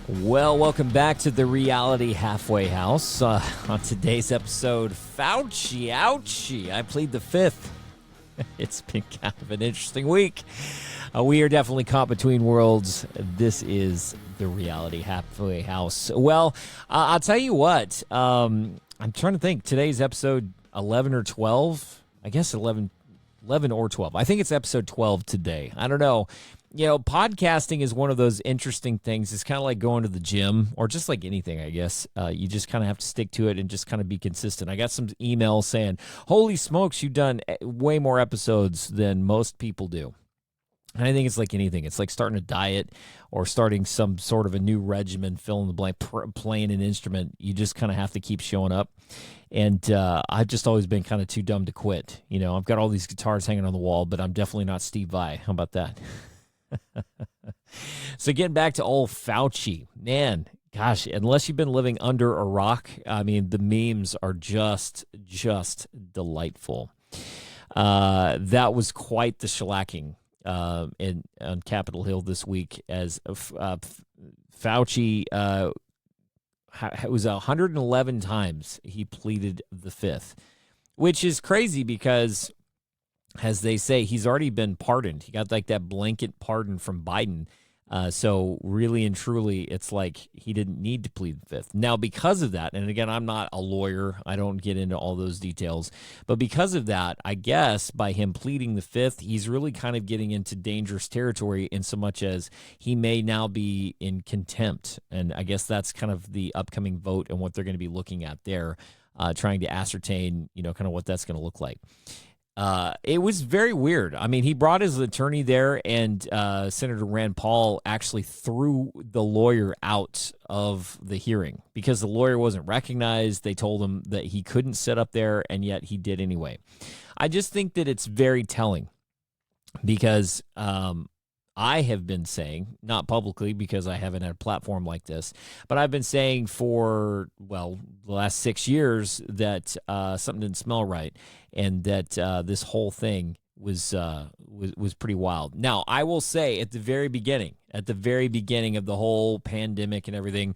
Well, welcome back to the Reality Halfway House. On today's episode, Fauci, Ouchi. I plead the fifth. It's been kind of an interesting week. We are definitely caught between worlds. This is the Reality Halfway House. Well, I'll tell you what. I'm trying to think. Today's episode 11 or 12. I guess 11 or 12. I think it's episode 12 today. I don't know. You know, podcasting is one of those interesting things. It's kind of like going to the gym or just like anything, I guess. You just kind of have to stick to it and just kind of be consistent. I got some emails saying, holy smokes, you've done way more episodes than most people do. And I think it's like anything. It's like starting a diet or starting some sort of a new regimen, fill in the blank, playing an instrument. You just kind of have to keep showing up. And I've just always been kind of too dumb to quit. You know, I've got all these guitars hanging on the wall, but I'm definitely not Steve Vai. How about that? So getting back to old Fauci, man, gosh, unless you've been living under a rock, I mean, the memes are just delightful. That was quite the shellacking on Capitol Hill this week as Fauci it was 111 times he pleaded the fifth, which is crazy because, as they say, he's already been pardoned. He got like that blanket pardon from Biden. So really and truly, it's like he didn't need to plead the fifth. Now, because of that, and again, I'm not a lawyer. I don't get into all those details. But because of that, I guess by him pleading the fifth, he's really kind of getting into dangerous territory in so much as he may now be in contempt. And I guess that's kind of the upcoming vote and what they're going to be looking at there, trying to ascertain, you know, kind of what that's going to look like. It was very weird. I mean, he brought his attorney there, and Senator Rand Paul actually threw the lawyer out of the hearing because the lawyer wasn't recognized. They told him that he couldn't sit up there, and yet he did anyway. I just think that it's very telling because I have been saying, not publicly because I haven't had a platform like this, but I've been saying for, well, the last 6 years that something didn't smell right and that this whole thing was pretty wild. Now, I will say at the very beginning of the whole pandemic and everything,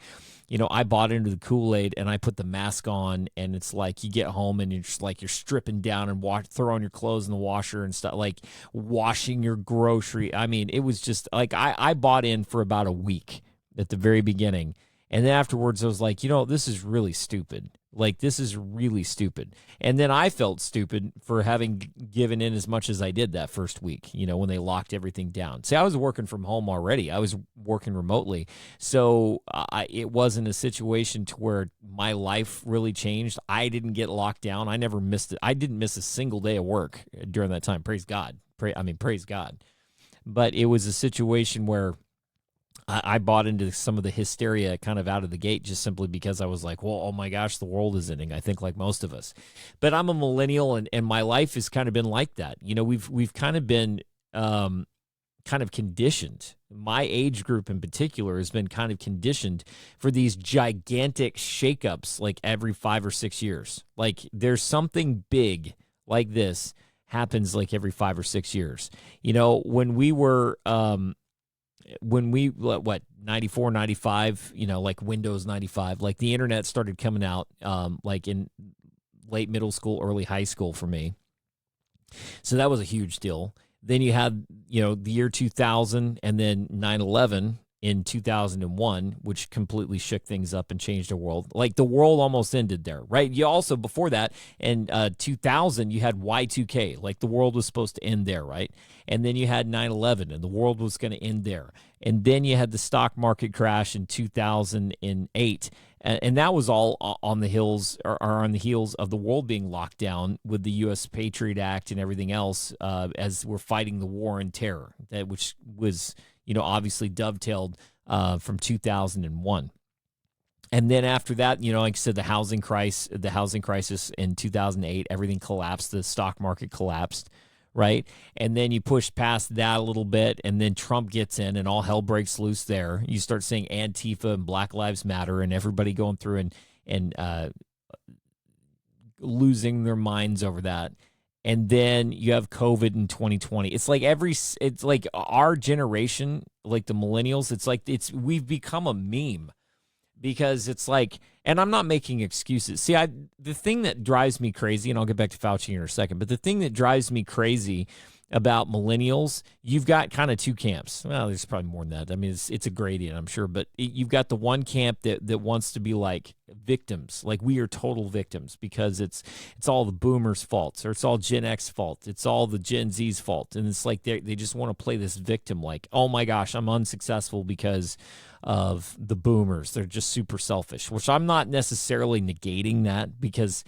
you know, I bought into the Kool-Aid and I put the mask on, and it's like you get home and you're just like you're stripping down and throwing your clothes in the washer and stuff, like washing your grocery. I mean, it was just like I bought in for about a week at the very beginning. And then afterwards I was like, you know, this is really stupid. Like, this is really stupid. And then I felt stupid for having given in as much as I did that first week, you know, when they locked everything down. See, I was working from home already. I was working remotely. So it wasn't a situation to where my life really changed. I didn't get locked down. I never missed it. I didn't miss a single day of work during that time. Praise God. Praise God. But it was a situation where I bought into some of the hysteria kind of out of the gate just simply because I was like, well, oh my gosh, the world is ending. I think like most of us. But I'm a millennial, and my life has kind of been like that. You know, we've kind of been kind of conditioned. My age group in particular has been kind of conditioned for these gigantic shakeups like every 5 or 6 years. Like there's something big like this happens like every 5 or 6 years. You know, when we were 94, 95, you know, like Windows 95, like the internet started coming out like in late middle school, early high school for me. So that was a huge deal. Then you had, you know, the year 2000 and then 9/11 in 2001, which completely shook things up and changed the world. Like the world almost ended there, right? You also, before that, in 2000, you had Y2K, like the world was supposed to end there, right? And then you had 9/11 and the world was going to end there. And then you had the stock market crash in 2008. And that was all on the heels of the world being locked down with the U.S. Patriot Act and everything else as we're fighting the war on terror, which was, you know, obviously dovetailed from 2001. And then after that, you know, like I said, the housing crisis in 2008, everything collapsed. The stock market collapsed, right? And then you push past that a little bit, and then Trump gets in, and all hell breaks loose there. You start seeing Antifa and Black Lives Matter and everybody going through and losing their minds over that. and then you have COVID in 2020. It's like our generation, like the millennials, we've become a meme because it's like, and I'm not making excuses. See, the thing that drives me crazy, and I'll get back to Fauci in a second, but the thing that drives me crazy about millennials, you've got kind of two camps. Well, there's probably more than that. I mean, it's a gradient, I'm sure, but you've got the one camp that wants to be like victims, like we are total victims because it's all the boomers' faults, or it's all Gen X fault, it's all the Gen Z's fault, and it's like they just want to play this victim, like, oh my gosh, I'm unsuccessful because of the boomers. They're just super selfish, which I'm not necessarily negating that because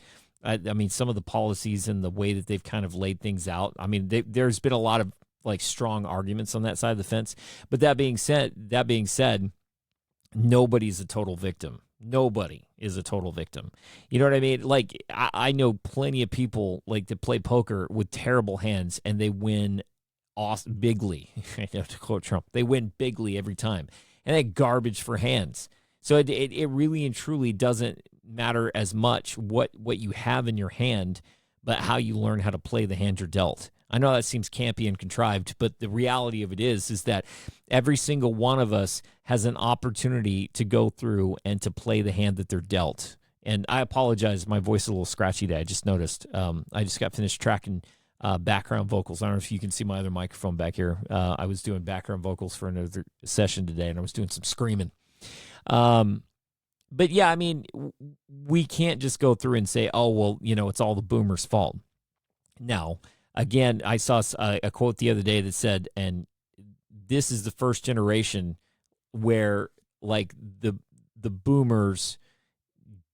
I mean, some of the policies and the way that they've kind of laid things out. I mean, there's been a lot of like strong arguments on that side of the fence. But that being said, nobody's a total victim. Nobody is a total victim. You know what I mean? Like I know plenty of people like that play poker with terrible hands and they win bigly. To quote Trump, they win bigly every time, and they garbage for hands. So it really and truly doesn't matter as much what you have in your hand, but how you learn how to play the hand you're dealt. I know that seems campy and contrived, but the reality of it is that every single one of us has an opportunity to go through and to play the hand that they're dealt. And I apologize, my voice is a little scratchy today. I just noticed. I just got finished tracking background vocals. I don't know if you can see my other microphone back here. I was doing background vocals for another session today, and I was doing some screaming. But yeah, I mean, we can't just go through and say, oh, well, it's all the boomers' fault. Now, again, I saw a quote the other day that said, and this is the first generation where like the boomers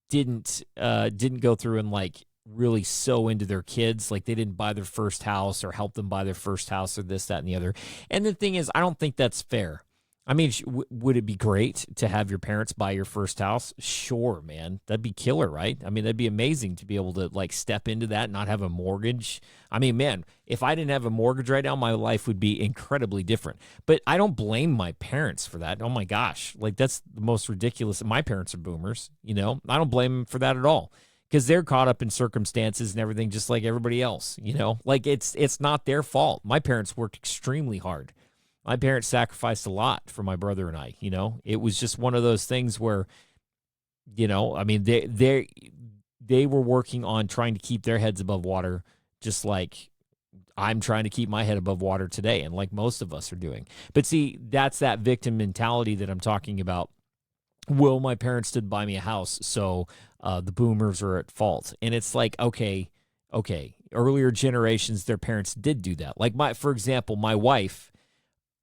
didn't go through and like really sow into their kids. Like they didn't buy their first house or help them buy their first house or this, that, and the other. And the thing is, I don't think that's fair. I mean, would it be great to have your parents buy your first house? Sure, man. That'd be killer, right? I mean, that'd be amazing to be able to like step into that and not have a mortgage. I mean, man, if I didn't have a mortgage right now, my life would be incredibly different. But I don't blame my parents for that. Oh my gosh. Like that's the most ridiculous. My parents are boomers, I don't blame them for that at all because they're caught up in circumstances and everything just like everybody else, Like it's not their fault. My parents worked extremely hard. My parents sacrificed a lot for my brother and I, It was just one of those things where, I mean, they were working on trying to keep their heads above water, just like I'm trying to keep my head above water today, and like most of us are doing. But see, that's that victim mentality that I'm talking about. Well, my parents did buy me a house, so the boomers are at fault. And it's like, okay, earlier generations, their parents did do that. Like for example, my wife,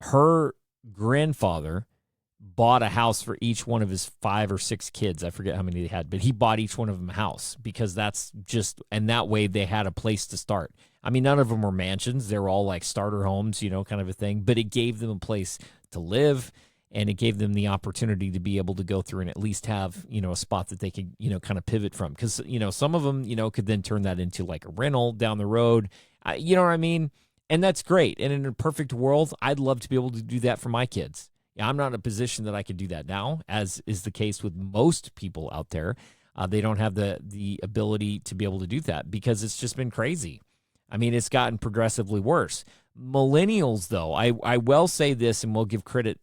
her grandfather bought a house for each one of his 5 or 6 kids. I forget how many they had, but he bought each one of them a house because and that way they had a place to start. I mean, none of them were mansions. They were all like starter homes, kind of a thing, but it gave them a place to live and it gave them the opportunity to be able to go through and at least have, a spot that they could, kind of pivot from. Because, some of them, could then turn that into like a rental down the road. You know what I mean? And that's great. And in a perfect world, I'd love to be able to do that for my kids. I'm not in a position that I could do that now, as is the case with most people out there. They don't have the ability to be able to do that because it's just been crazy. I mean, it's gotten progressively worse. Millennials, though, I will say this, and we'll give credit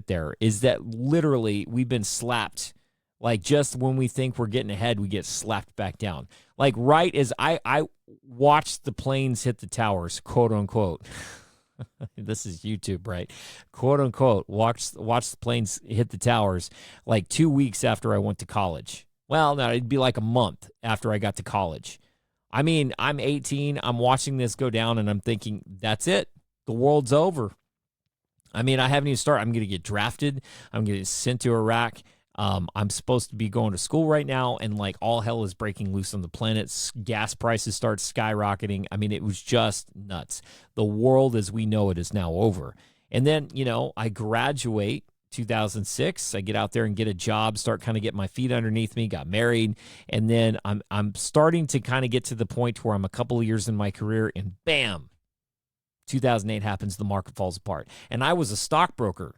there, is that literally we've been slapped. Like just when we think we're getting ahead, we get slapped back down. Like right as I watched the planes hit the towers, quote unquote. This is YouTube, right? Quote unquote. Watch the planes hit the towers like 2 weeks after I went to college. Well, no, it'd be like a month after I got to college. I mean, I'm 18. I'm watching this go down, and I'm thinking, that's it. The world's over. I mean, I haven't even started. I'm going to get drafted. I'm going to get sent to Iraq. I'm supposed to be going to school right now, and like all hell is breaking loose on the planet. Gas prices start skyrocketing. I mean, it was just nuts. The world as we know it is now over. And then, I graduate 2006. I get out there and get a job, start kind of getting my feet underneath me, got married. And then I'm starting to kind of get to the point where I'm a couple of years in my career, and bam, 2008 happens, the market falls apart. And I was a stockbroker.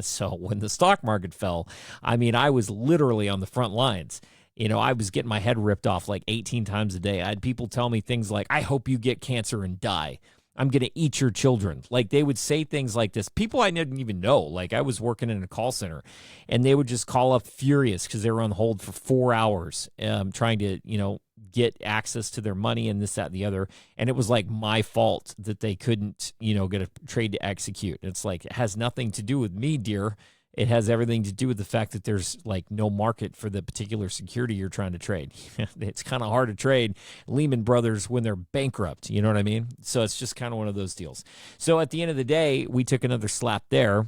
So when the stock market fell, I mean, I was literally on the front lines. I was getting my head ripped off like 18 times a day. I had people tell me things like, I hope you get cancer and die. I'm going to eat your children. Like, they would say things like this. People I didn't even know. Like, I was working in a call center, and they would just call up furious because they were on hold for 4 hours trying to, get access to their money and this, that, and the other. And it was like my fault that they couldn't, get a trade to execute. It's like, it has nothing to do with me, dear. It has everything to do with the fact that there's like no market for the particular security you're trying to trade. It's kind of hard to trade Lehman Brothers when they're bankrupt. You know what I mean? So it's just kind of one of those deals. So at the end of the day, we took another slap there.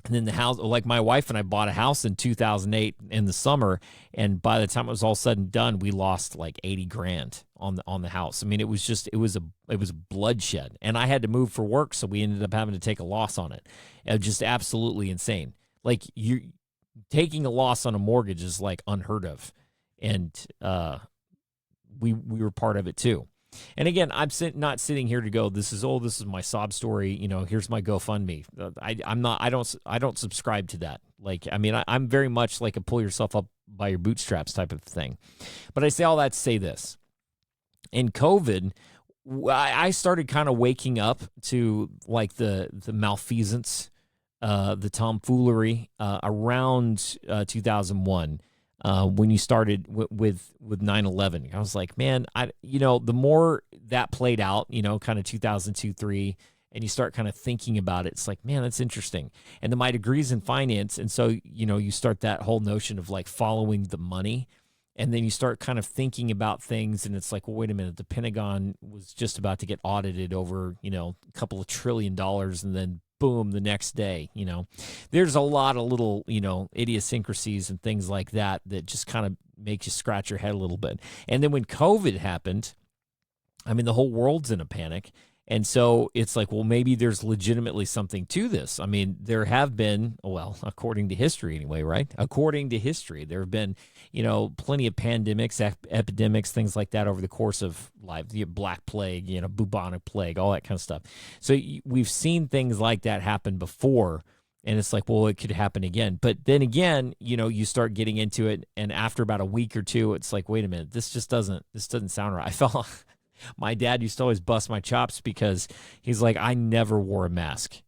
And then the house, like my wife and I bought a house in 2008 in the summer. And by the time it was all said and done, we lost like 80 grand on the house. I mean, it was bloodshed, and I had to move for work. So we ended up having to take a loss on it. It was just absolutely insane. Like, you taking a loss on a mortgage is like unheard of. And we were part of it too. And again, I'm not sitting here to go, this is my sob story. Here's my GoFundMe. I don't subscribe to that. Like, I mean, I'm very much like a pull yourself up by your bootstraps type of thing. But I say all that to say this. In COVID, I started kind of waking up to like the malfeasance, the tomfoolery around 2001. When you started with 9/11, I was like, man, the more that played out, kind of 2002, 3, and you start kind of thinking about it, it's like, man, that's interesting. And then my degree's in finance, and so you start that whole notion of like following the money, and then you start kind of thinking about things, and it's like, well, wait a minute, the Pentagon was just about to get audited over, a couple of $1 trillion, and then boom, the next day, there's a lot of little, idiosyncrasies and things like that just kind of make you scratch your head a little bit. And then when COVID happened, I mean, the whole world's in a panic. And so it's like, well, maybe there's legitimately something to this. I mean, there have been, well, according to history anyway, right? According to history, there have been, plenty of pandemics, epidemics, things like that over the course of life, the Black Plague, bubonic plague, all that kind of stuff. So we've seen things like that happen before, and it's like, well, it could happen again. But then again, you start getting into it, and after about a week or two, it's like, wait a minute, this doesn't sound right. I felt my dad used to always bust my chops because he's like, I never wore a mask,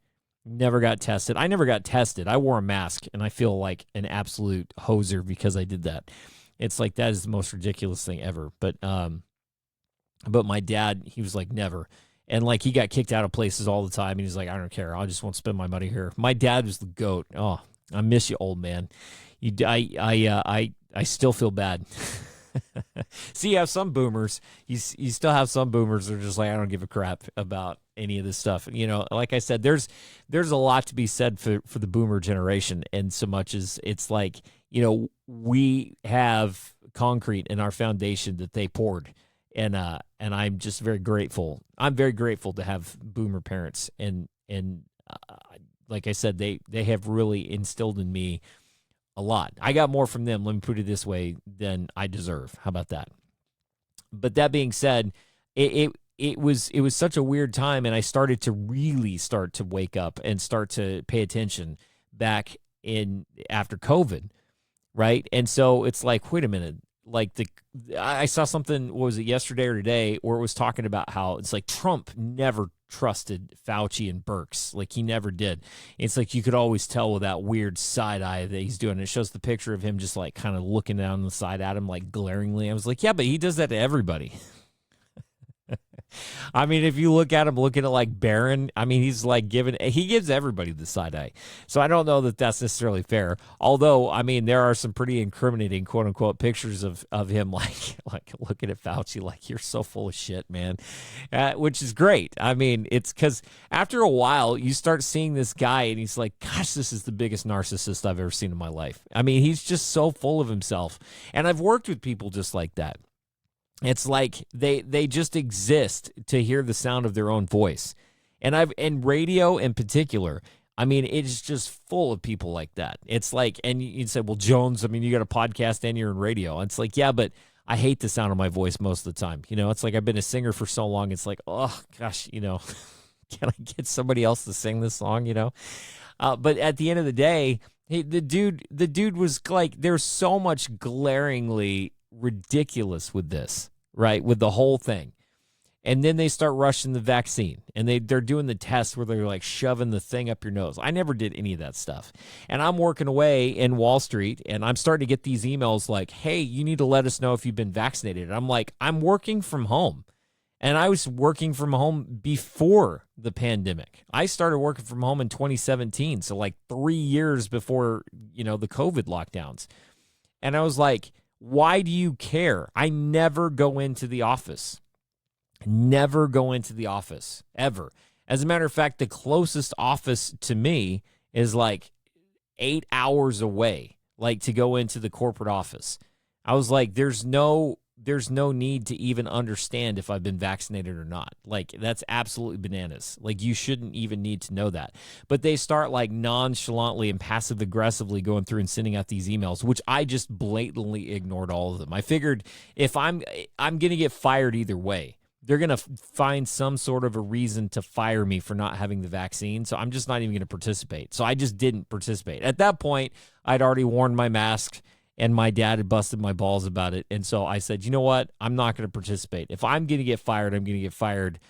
never got tested. I never got tested. I wore a mask, and I feel like an absolute hoser because I did that. It's like, that is the most ridiculous thing ever. But my dad, he was like, never. And like, he got kicked out of places all the time, and he's like, I don't care. I just won't spend my money here. My dad was the GOAT. Oh, I miss you, old man. I still feel bad. See, you have some boomers. You still have some boomers that are just like, I don't give a crap about any of this stuff. Like I said, there's a lot to be said for the boomer generation, and so much as it's like, we have concrete in our foundation that they poured, and I'm just very grateful. I'm very grateful to have boomer parents, and like I said, they have really instilled in me a lot. I got more from them, let me put it this way, than I deserve. How about that? But that being said, it was such a weird time, and I started to really wake up and start to pay attention back in after COVID, right? And so it's like, wait a minute, like I saw something, what was it, yesterday or today, where it was talking about how it's like Trump never trusted Fauci and Birx. Like, he never did. It's like you could always tell with that weird side eye that he's doing. It shows the picture of him just like kind of looking down the side at him like glaringly. I was like, yeah, but he does that to everybody. I mean, if you look at him looking at like Barron, I mean, he gives everybody the side eye. So I don't know that that's necessarily fair. Although, I mean, there are some pretty incriminating quote unquote pictures of him like looking at Fauci like, you're so full of shit, man, which is great. I mean, it's because after a while you start seeing this guy and he's like, gosh, this is the biggest narcissist I've ever seen in my life. I mean, he's just so full of himself. And I've worked with people just like that. It's like they just exist to hear the sound of their own voice. And radio in particular, I mean, it's just full of people like that. It's like, and you'd say, well, Jones, I mean, you got a podcast and you're in radio. And it's like, yeah, but I hate the sound of my voice most of the time. It's like I've been a singer for so long. It's like, oh, gosh, can I get somebody else to sing this song, But at the end of the day, The dude was like, there's so much glaringly ridiculous with this, right? With the whole thing. And then they start rushing the vaccine, and they're doing the test where they're like shoving the thing up your nose. I never did any of that stuff. And I'm working away in Wall Street, and I'm starting to get these emails like, hey, you need to let us know if you've been vaccinated. And I'm like, I'm working from home. And I was working from home before the pandemic. I started working from home in 2017, so like 3 years before, the COVID lockdowns. And I was like, why do you care? I never go into the office. Never go into the office, ever. As a matter of fact, the closest office to me is like 8 hours away, like to go into the corporate office. I was like, there's no need to even understand if I've been vaccinated or not. Like, that's absolutely bananas. Like, you shouldn't even need to know that. But they start like nonchalantly and passive aggressively going through and sending out these emails, which I just blatantly ignored all of them. I figured if I'm going to get fired either way. They're going to find some sort of a reason to fire me for not having the vaccine. So I'm just not even going to participate. So I just didn't participate. At that point, I'd already worn my mask, and my dad had busted my balls about it. And so I said, you know what? I'm not going to participate. If I'm going to get fired, I'm going to get fired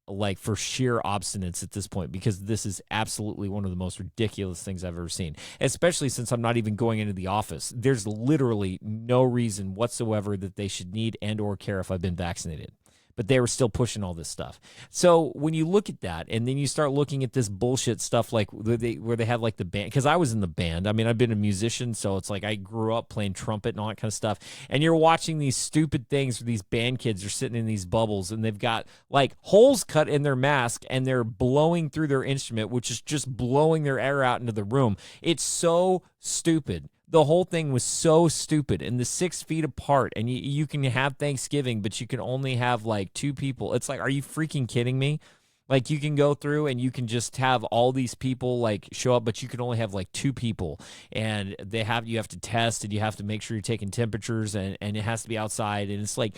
like for sheer obstinance at this point, because this is absolutely one of the most ridiculous things I've ever seen, especially since I'm not even going into the office. There's literally no reason whatsoever that they should need and or care if I've been vaccinated. But they were still pushing all this stuff. So when you look at that, and then you start looking at this bullshit stuff like where they have like the band, because I was in the band. I mean, I've been a musician, so it's like I grew up playing trumpet and all that kind of stuff. And you're watching these stupid things where these band kids are sitting in these bubbles, and they've got like holes cut in their mask, and they're blowing through their instrument, which is just blowing their air out into the room. It's so stupid. The whole thing was so stupid, and the 6 feet apart, and you can have Thanksgiving, but you can only have like 2 people. It's like, are you freaking kidding me? Like, you can go through and you can just have all these people like show up, but you can only have like 2 people, and you have to test, and you have to make sure you're taking temperatures, and it has to be outside. And it's like,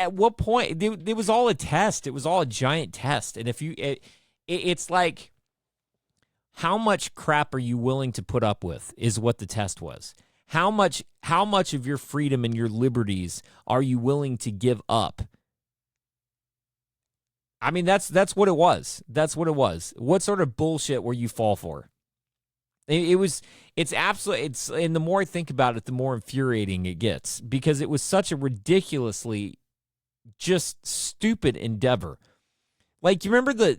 at what point? It was all a test. It was all a giant test. And if it's like, how much crap are you willing to put up with is what the test was. How much of your freedom and your liberties are you willing to give up? I mean, that's what it was. That's what it was. What sort of bullshit were you fall for? It's absolutely, and the more I think about it, the more infuriating it gets, because it was such a ridiculously just stupid endeavor. Like, you remember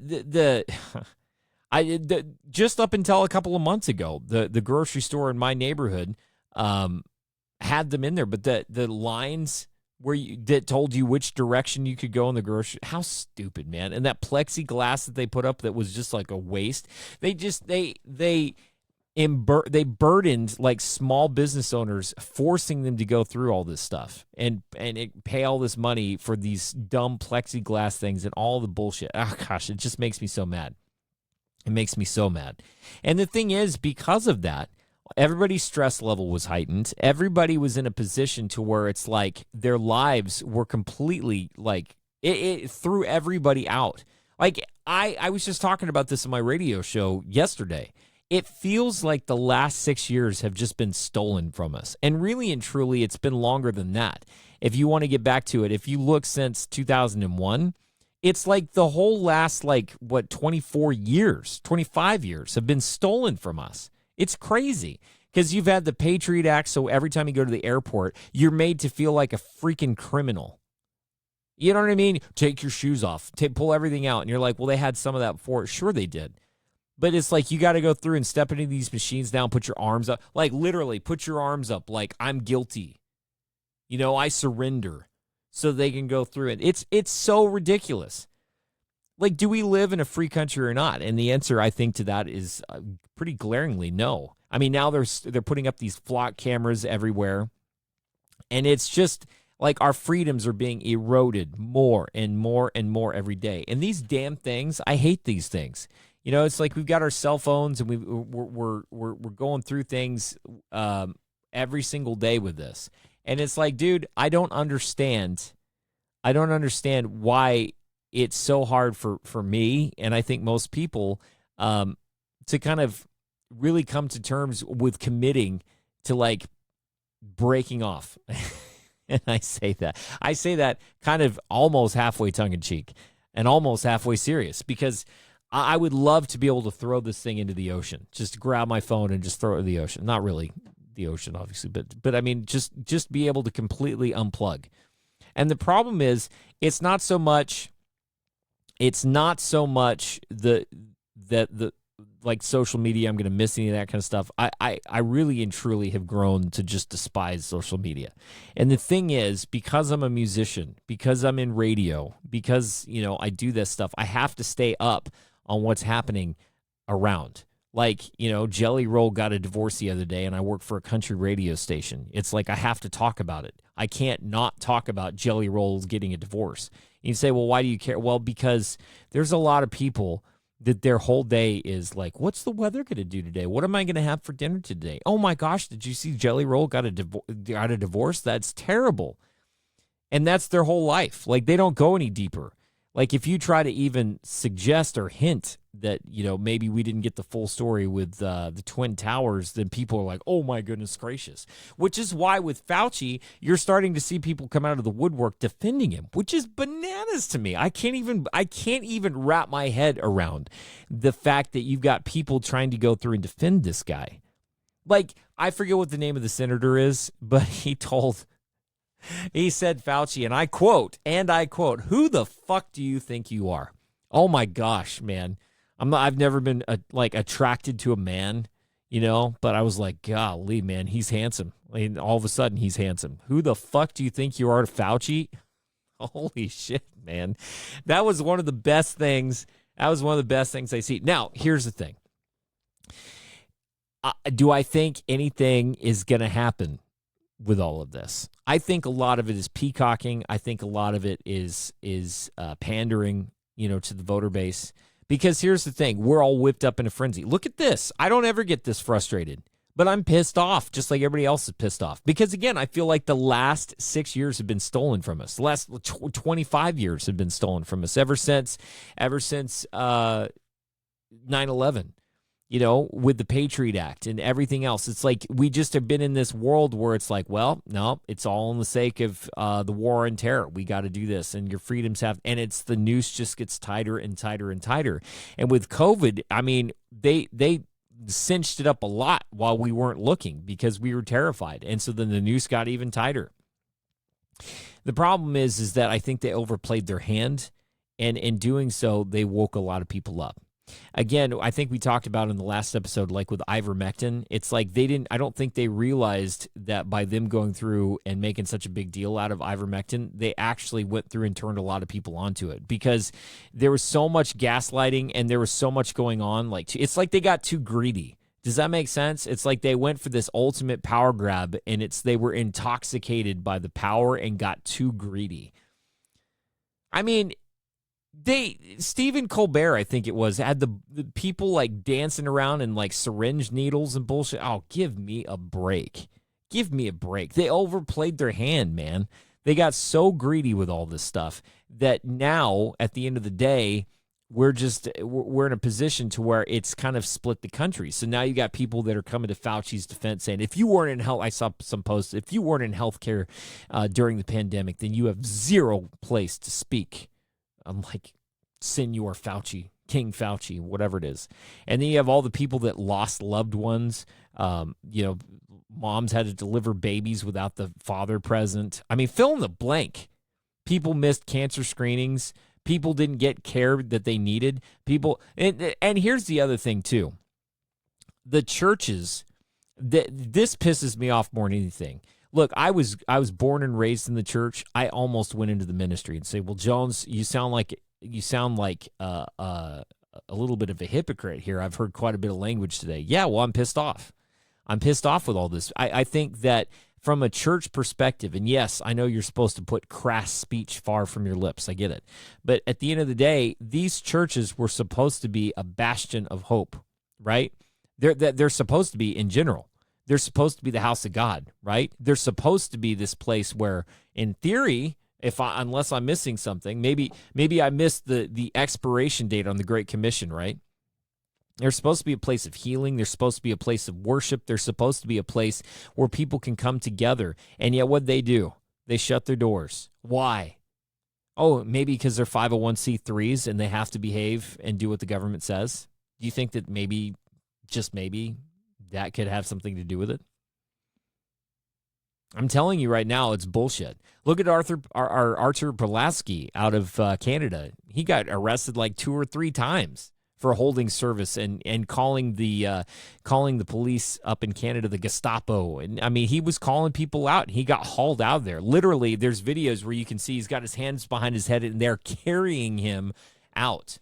just up until a couple of months ago, the grocery store in my neighborhood had them in there, but the lines that told you which direction you could go in the grocery, how stupid, man. And that plexiglass that they put up that was just like a waste. They burdened like small business owners, forcing them to go through all this stuff and pay all this money for these dumb plexiglass things and all the bullshit. Oh gosh, it just makes me so mad. It makes me so mad. And the thing is, because of that, everybody's stress level was heightened. Everybody was in a position to where it's like their lives were completely like, it threw everybody out. Like, I was just talking about this in my radio show yesterday. It feels like the last 6 years have just been stolen from us. And really and truly, it's been longer than that. If you want to get back to it, if you look since 2001, it's like the whole last, 24 years, 25 years have been stolen from us. It's crazy, because you've had the Patriot Act, so every time you go to the airport, you're made to feel like a freaking criminal. You know what I mean? Take your shoes off, pull everything out, and you're like, well, they had some of that before. Sure, they did. But it's like you got to go through and step into these machines now, put your arms up, like literally put your arms up like, I'm guilty. I surrender. So they can go through it. It's so ridiculous. Like, do we live in a free country or not? And the answer, I think, to that is pretty glaringly no. I mean, now they're putting up these flock cameras everywhere, and it's just like our freedoms are being eroded more and more and more every day. And these damn things, I hate these things. It's like we've got our cell phones, and we're going through things every single day with this. And it's like, dude, I don't understand why it's so hard for me, and I think most people, to kind of really come to terms with committing to like breaking off. And I say that kind of almost halfway tongue in cheek and almost halfway serious, because I would love to be able to throw this thing into the ocean, just grab my phone and just throw it in the ocean. Not really the ocean, obviously, but I mean, just be able to completely unplug. And the problem is, it's not so much the like social media, I'm going to miss any of that kind of stuff. I really and truly have grown to just despise social media. And the thing is, because I'm a musician, because I'm in radio, because, I do this stuff, I have to stay up on what's happening around. Like, Jelly Roll got a divorce the other day, and I work for a country radio station. It's like I have to talk about it. I can't not talk about Jelly Roll's getting a divorce. And you say, well, why do you care? Well, because there's a lot of people that their whole day is like, what's the weather going to do today? What am I going to have for dinner today? Oh my gosh, did you see Jelly Roll got a divorce? That's terrible. And that's their whole life. Like, they don't go any deeper. Like, if you try to even suggest or hint that, maybe we didn't get the full story with the Twin Towers, then people are like, oh my goodness gracious. Which is why with Fauci, you're starting to see people come out of the woodwork defending him, which is bananas to me. I can't even wrap my head around the fact that you've got people trying to go through and defend this guy. Like, I forget what the name of the senator is, but he said, Fauci, and I quote, who the fuck do you think you are? Oh my gosh, man. I've never been attracted to a man, but I was like, golly, man, he's handsome. And all of a sudden he's handsome. Who the fuck do you think you are, Fauci? Holy shit, man. That was one of the best things. I see. Now, here's the thing. Do I think anything is going to happen with all of this? I think a lot of it is peacocking. I think a lot of it is pandering, to the voter base. Because here's the thing, we're all whipped up in a frenzy. Look at this. I don't ever get this frustrated, but I'm pissed off, just like everybody else is pissed off. Because again, I feel like the last 6 years have been stolen from us. The last 25 years have been stolen from us ever since 9/11. With the Patriot Act and everything else. It's like we just have been in this world where it's like, well, no, it's all in the sake of the war on terror. We got to do this, and your freedoms and it's the noose just gets tighter and tighter and tighter. And with COVID, I mean, they cinched it up a lot while we weren't looking because we were terrified. And so then the noose got even tighter. The problem is that I think they overplayed their hand, and in doing so, they woke a lot of people up. Again, I think we talked about in the last episode, like with ivermectin, it's like I don't think they realized that by them going through and making such a big deal out of ivermectin, they actually went through and turned a lot of people onto it because there was so much gaslighting and there was so much going on. It's like they got too greedy. Does that make sense? It's like they went for this ultimate power grab and they were intoxicated by the power and got too greedy. I mean, Stephen Colbert, I think it was, had the people like dancing around in like syringe needles and bullshit. Oh, give me a break. Give me a break. They overplayed their hand, man. They got so greedy with all this stuff that now, at the end of the day, we're in a position to where it's kind of split the country. So now you got people that are coming to Fauci's defense saying, if you weren't in health, I saw some posts, if you weren't in healthcare during the pandemic, then you have zero place to speak. I'm like, Senor Fauci, King Fauci, whatever it is. And then you have all the people that lost loved ones. Moms had to deliver babies without the father present. I mean, fill in the blank. People missed cancer screenings. People didn't get care that they needed. And here's the other thing, too. The churches, this pisses me off more than anything. Look, I was born and raised in the church. I almost went into the ministry and say, well, Jones, you sound like a little bit of a hypocrite here. I've heard quite a bit of language today. Yeah, well, I'm pissed off. I'm pissed off with all this. I think that from a church perspective, and yes, I know you're supposed to put crass speech far from your lips. I get it. But at the end of the day, these churches were supposed to be a bastion of hope, right? They're supposed to be in general. They're supposed to be the house of God, right? They're supposed to be this place where, in theory, unless I'm missing something, maybe I missed the expiration date on the Great Commission, right? They're supposed to be a place of healing. They're supposed to be a place of worship. They're supposed to be a place where people can come together. And yet what they do, they shut their doors. Why? Oh, maybe because they're 501c3s and they have to behave and do what the government says. Do you think that maybe, just maybe, that could have something to do with it? I'm telling you right now, it's bullshit. Look at Arthur Pulaski out of Canada. He got arrested like 2 or 3 times for holding service and calling the police up in Canada the Gestapo. And I mean, he was calling people out. He got hauled out of there. Literally, there's videos where you can see he's got his hands behind his head and they're carrying him out.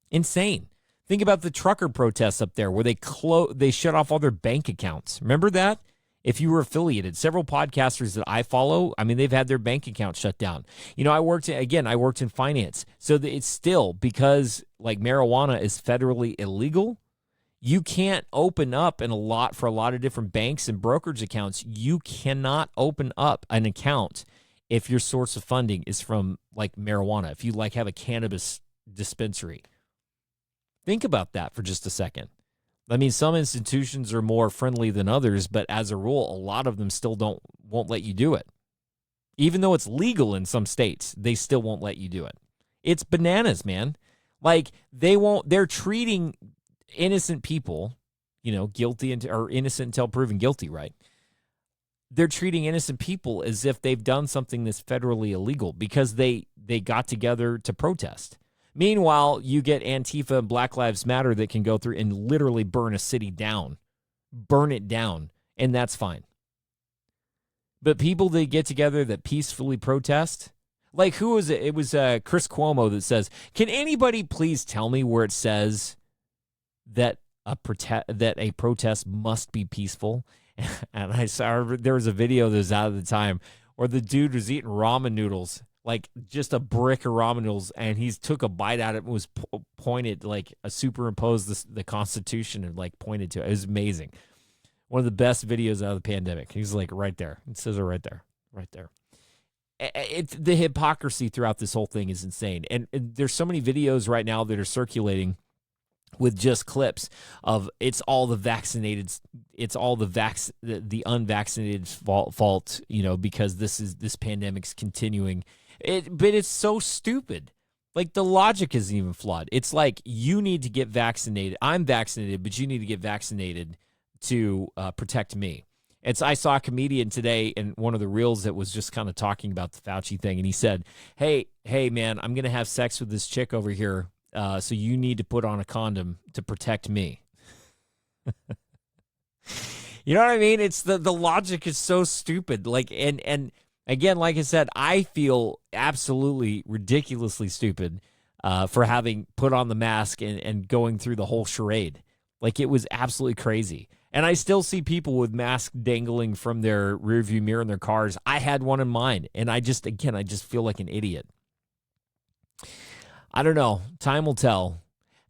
Insane. Think about the trucker protests up there where they shut off all their bank accounts. Remember that? If you were affiliated, several podcasters that I follow, I mean, they've had their bank account shut down. You know, I worked in finance. So it's still, because like marijuana is federally illegal, you can't open up for a lot of different banks and brokerage accounts. You cannot open up an account if your source of funding is from like marijuana, if you like have a cannabis dispensary. Think about that for just a second. I mean, some institutions are more friendly than others, but as a rule, a lot of them still won't let you do it. Even though it's legal in some states, they still won't let you do it. It's bananas, man. Like they're treating innocent people, you know, guilty or innocent until proven guilty, right? They're treating innocent people as if they've done something that's federally illegal because they got together to protest. Meanwhile, you get Antifa and Black Lives Matter that can go through and literally burn a city down, burn it down, and that's fine. But people that get together that peacefully protest, like who was it? It was Chris Cuomo that says, "Can anybody please tell me where it says that a protest must be peaceful?" And I saw there was a video that was out at the time where the dude was eating ramen noodles. Like just a brick of ramen noodles, and he took a bite at it and was pointed, like superimposed the Constitution and like pointed to it. It was amazing. One of the best videos out of the pandemic. He's like right there. It says it right there. Right there. The hypocrisy throughout this whole thing is insane. And there's so many videos right now that are circulating with just clips of it's all the vaccinated, it's all the unvaccinated fault, you know, because this pandemic's continuing. But it's so stupid. Like the logic isn't even flawed. It's like you need to get vaccinated. I'm vaccinated, but you need to get vaccinated to protect me. I saw a comedian today in one of the reels that was just kind of talking about the Fauci thing, and he said, "Hey, man, I'm gonna have sex with this chick over here, so you need to put on a condom to protect me." You know what I mean? It's the logic is so stupid. Like and again, like I said, I feel absolutely ridiculously stupid for having put on the mask and going through the whole charade. Like, it was absolutely crazy. And I still see people with masks dangling from their rearview mirror in their cars. I had one in mine, and I just feel like an idiot. I don't know. Time will tell.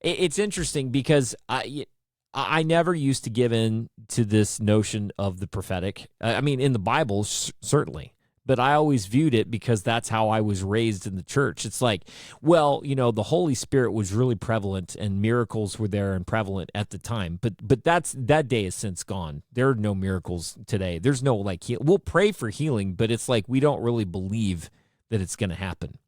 It's interesting because I never used to give in to this notion of the prophetic. I mean, in the Bible, certainly. But I always viewed it because that's how I was raised in the church. It's like, well, you know, the Holy Spirit was really prevalent and miracles were there and prevalent at the time. But that day is since gone. There are no miracles today. There's no like we'll pray for healing, but it's like we don't really believe that it's going to happen.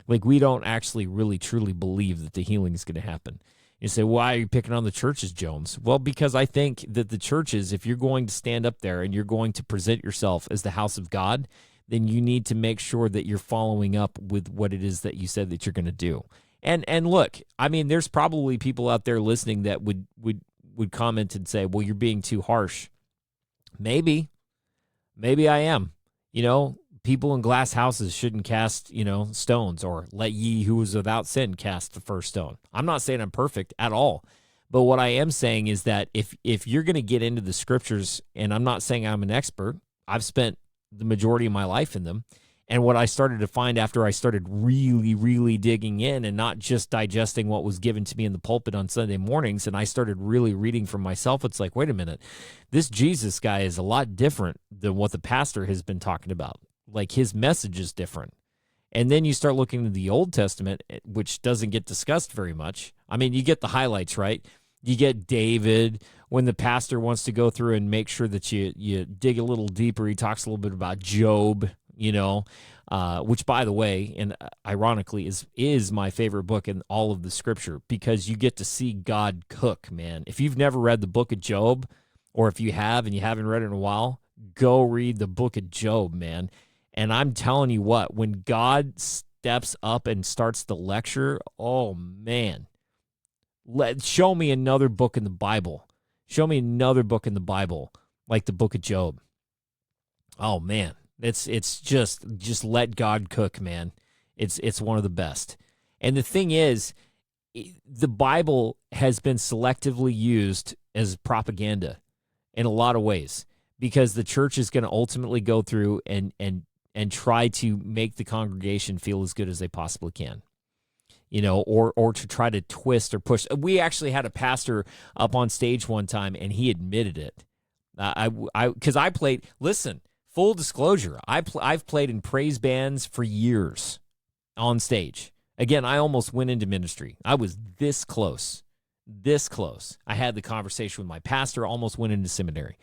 Like we don't actually really truly believe that the healing is going to happen. You say, why are you picking on the churches, Jones? Well, because I think that the churches, if you're going to stand up there and you're going to present yourself as the house of God, then you need to make sure that you're following up with what it is that you said that you're going to do. And look, I mean, there's probably people out there listening that would comment and say, well, you're being too harsh. Maybe I am. You know, people in glass houses shouldn't cast, you know, stones, or let ye who is without sin cast the first stone. I'm not saying I'm perfect at all. But what I am saying is that if you're going to get into the scriptures, and I'm not saying I'm an expert, I've spent the majority of my life in them. And what I started to find after I started really, really digging in and not just digesting what was given to me in the pulpit on Sunday mornings, and I started really reading for myself, it's like, wait a minute, this Jesus guy is a lot different than what the pastor has been talking about. Like, his message is different. And then you start looking at the Old Testament, which doesn't get discussed very much. I mean, you get the highlights, right? You get David when the pastor wants to go through and make sure that you dig a little deeper. He talks a little bit about Job, which, by the way, and ironically, is my favorite book in all of the Scripture, because you get to see God cook, man. If you've never read the book of Job, or if you have and you haven't read it in a while, go read the book of Job, man. And I'm telling you what, when God steps up and starts the lecture, oh, man. Show me another book in the Bible. Show me another book in the Bible like the book of Job. Oh, man. It's just let God cook, man. It's one of the best. And the thing is, the Bible has been selectively used as propaganda in a lot of ways, because the church is going to ultimately go through and try to make the congregation feel as good as they possibly can. Or to try to twist or push. We actually had a pastor up on stage one time, and he admitted it. Because I played. Listen, full disclosure, I've played in praise bands for years on stage. Again, I almost went into ministry. I was this close. I had the conversation with my pastor. Almost went into seminary.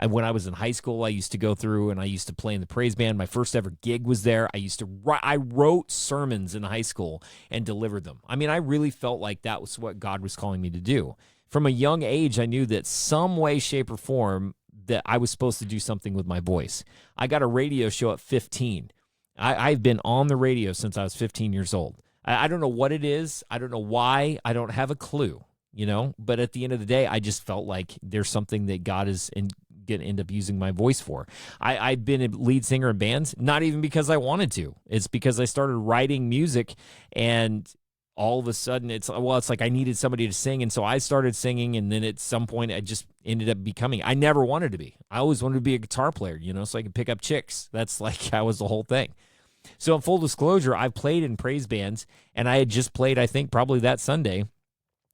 When I was in high school, I used to go through and I used to play in the praise band. My first ever gig was there. I wrote sermons in high school and delivered them. I mean, I really felt like that was what God was calling me to do. From a young age, I knew that some way, shape, or form that I was supposed to do something with my voice. I got a radio show at 15. I've been on the radio since I was 15 years old. I don't know what it is. I don't know why. I don't have a clue, But at the end of the day, I just felt like there's something that God is going to end up using my voice for. I've been a lead singer in bands, not even because I wanted to. It's because I started writing music, and all of a sudden it's like I needed somebody to sing, and so I started singing, and then at some point I just ended up becoming. I never wanted to be. I always wanted to be a guitar player, so I could pick up chicks. That's like that was the whole thing. So in full disclosure, I've played in praise bands, and I had just played, I think, probably that Sunday,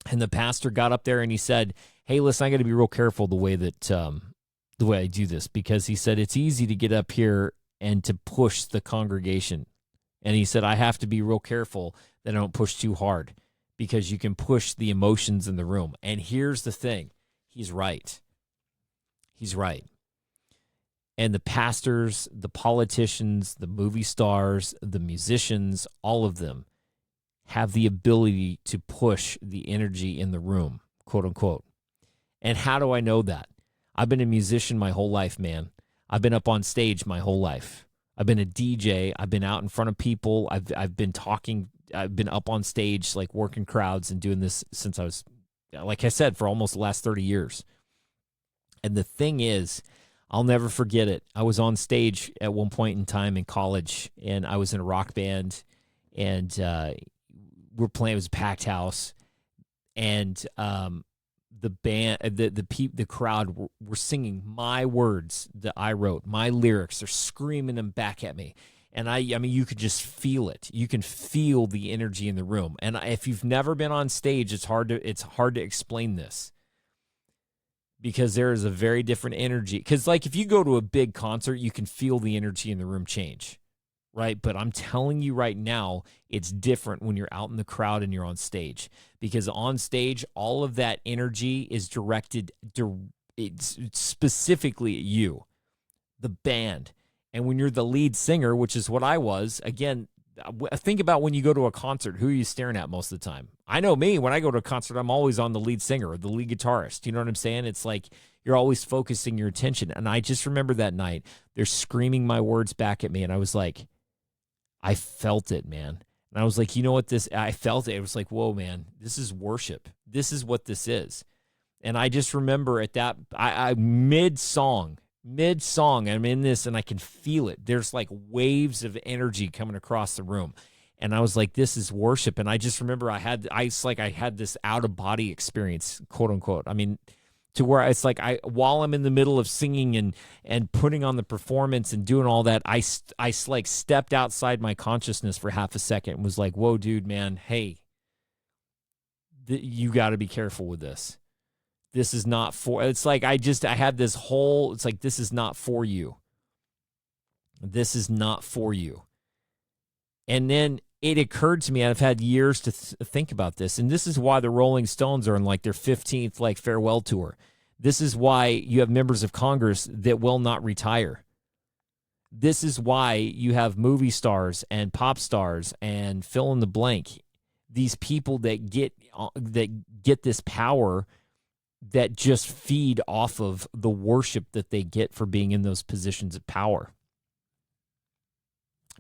and the pastor got up there and he said, "Hey, listen, I got to be real careful the way I do this," because he said it's easy to get up here and to push the congregation. And he said, I have to be real careful that I don't push too hard, because you can push the emotions in the room. And here's the thing. He's right. He's right. And the pastors, the politicians, the movie stars, the musicians, all of them have the ability to push the energy in the room, quote unquote. And how do I know that? I've been a musician my whole life, man. I've been up on stage my whole life. I've been a DJ. I've been out in front of people. I've been talking. I've been up on stage, like working crowds and doing this since I was, like I said, for almost the last 30 years. And the thing is, I'll never forget it. I was on stage at one point in time in college, and I was in a rock band, and we're playing. It was a packed house, and the band, the crowd were singing my words that I wrote, my lyrics. They're screaming them back at me, and I mean, you could just feel it. You can feel the energy in the room. And if you've never been on stage, it's hard to explain this, because there is a very different energy. Because like if you go to a big concert, you can feel the energy in the room change, right? But I'm telling you right now, it's different when you're out in the crowd and you're on stage, because on stage, all of that energy is directed it's specifically at you, the band. And when you're the lead singer, which is what I was, again, think about when you go to a concert, who are you staring at most of the time? I know me, when I go to a concert, I'm always on the lead singer or the lead guitarist. You know what I'm saying? It's like you're always focusing your attention. And I just remember that night, they're screaming my words back at me. And I was like, I felt it, man. And I was like, you know what I felt it. It was like, whoa, man, this is worship. This is what this is. And I just remember at that, I mid-song, I'm in this and I can feel it. There's like waves of energy coming across the room. And I was like, this is worship. And I just remember I had this out-of-body experience, quote unquote. I mean, to where it's like while I'm in the middle of singing and putting on the performance and doing all that, I like stepped outside my consciousnness for half a second and was like, whoa, dude, man, hey, you got to be careful with this. This is not for, it's like I had this whole, it's like, this is not for you. This is not for you. And then it occurred to me, and I've had years to think about this, and this is why the Rolling Stones are in like their 15th like farewell tour. This is why you have members of Congress that will not retire. This is why you have movie stars and pop stars and fill in the blank. These people that get this power that just feed off of the worship that they get for being in those positions of power.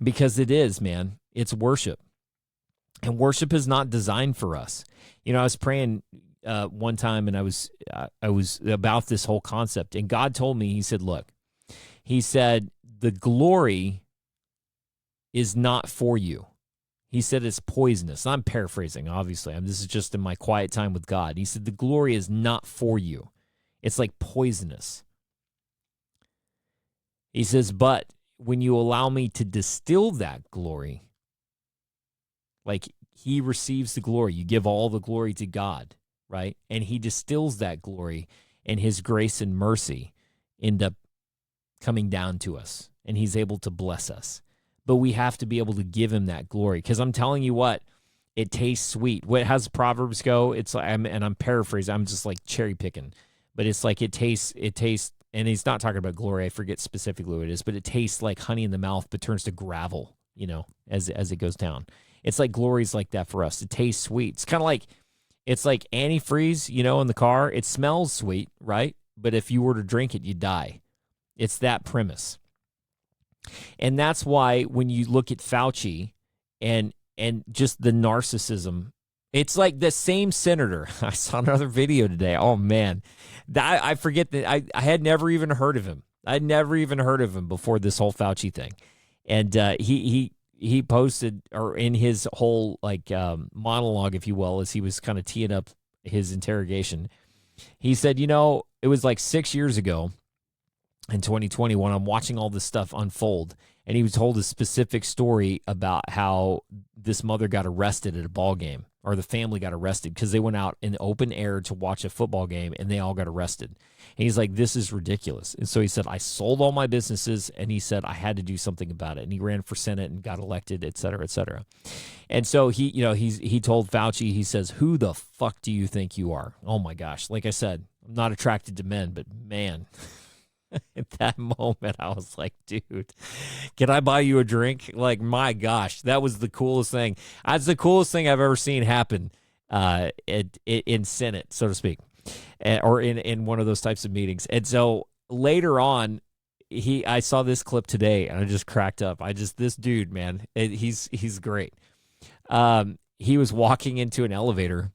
Because it is, man. It's worship. And worship is not designed for us. You know, I was praying one time, and I was about this whole concept. And God told me, he said, look, he said, the glory is not for you. He said it's poisonous. I'm paraphrasing, obviously. This is just in my quiet time with God. He said the glory is not for you. It's like poisonous. He says, but when you allow me to distill that glory, like he receives the glory, you give all the glory to God, right? And he distills that glory, and his grace and mercy end up coming down to us, and he's able to bless us. But we have to be able to give him that glory, because I'm telling you what, it tastes sweet. What has Proverbs go? It's like, I'm paraphrasing. I'm just like cherry picking, but it's like it tastes. And he's not talking about glory. I forget specifically what it is, but it tastes like honey in the mouth, but turns to gravel, you know, as it goes down. It's like glory's like that for us. It tastes sweet. It's kind of like, it's like antifreeze, you know, in the car. It smells sweet, right? But if you were to drink it, you'd die. It's that premise. And that's why when you look at Fauci and just the narcissism, it's like the same senator. I saw another video today. Oh, man. I forget that I had never even heard of him. I'd never even heard of him before this whole Fauci thing. And he posted, or in his whole like monologue, if you will, as he was kind of teeing up his interrogation, he said, you know, it was like 6 years ago in 2020 when I'm watching all this stuff unfold, and he was told a specific story about how this mother got arrested at a ball game, or the family got arrested because they went out in the open air to watch a football game, and they all got arrested. And he's like, this is ridiculous. And so he said, I sold all my businesses, and he said I had to do something about it. And he ran for Senate and got elected, et cetera, et cetera. And so he told Fauci, he says, who the fuck do you think you are? Oh my gosh. Like I said, I'm not attracted to men, but man, at that moment, I was like, dude, can I buy you a drink? Like, my gosh, that was the coolest thing. That's the coolest thing I've ever seen happen in Senate, so to speak, or in one of those types of meetings. And so later on, I saw this clip today, and I just cracked up. This dude, man, he's great. He was walking into an elevator,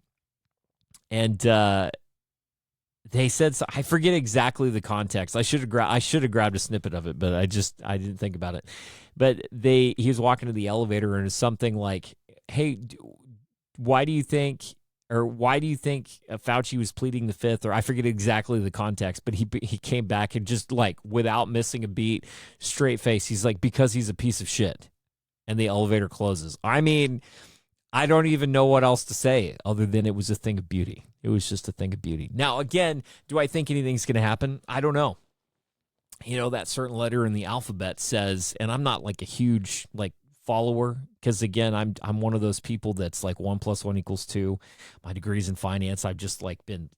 and they said, so, I forget exactly the context. I should have grabbed a snippet of it, but I didn't think about it. But he was walking to the elevator, and it's something like, "Hey, why do you think Fauci was pleading the fifth?" Or I forget exactly the context, but he came back and just like without missing a beat, straight face, he's like, because he's a piece of shit, and the elevator closes. I mean, I don't even know what else to say other than it was a thing of beauty. It was just a thing of beauty. Now, again, do I think anything's going to happen? I don't know. You know, that certain letter in the alphabet says, and I'm not like a huge like follower, because again, I'm one of those people that's like 1 + 1 = 2. My degree's in finance. I've just like been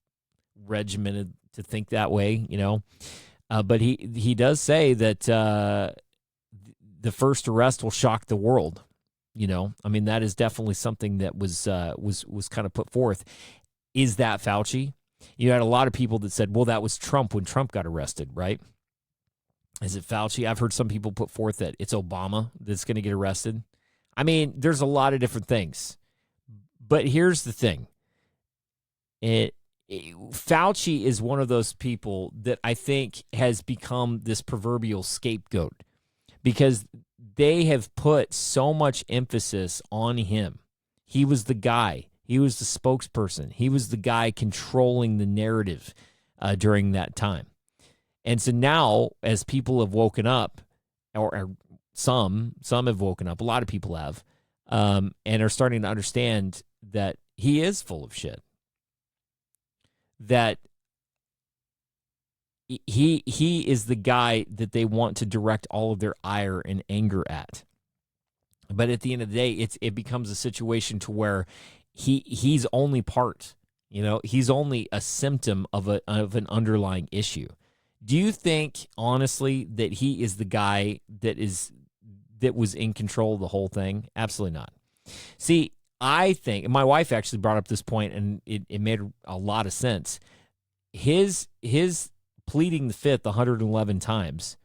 regimented to think that way, you know. But he does say that the first arrest will shock the world. You know, I mean, that is definitely something that was kind of put forth. Is that Fauci? You had a lot of people that said, well, that was Trump when Trump got arrested, right? Is it Fauci? I've heard some people put forth that it's Obama that's going to get arrested. I mean, there's a lot of different things. But here's the thing. Fauci is one of those people that I think has become this proverbial scapegoat, because they have put so much emphasis on him. He was the guy. He was the spokesperson. He was the guy controlling the narrative during that time. And so now, as people have woken up, or some have woken up, a lot of people have, and are starting to understand that he is full of shit. That he is the guy that they want to direct all of their ire and anger at. But at the end of the day, it becomes a situation to where he's only part. He's only a symptom of an underlying issue. Do you think, honestly, that he is the guy that was in control of the whole thing? Absolutely not. See, I think, and my wife actually brought up this point, and it made a lot of sense. His pleading the fifth 111 times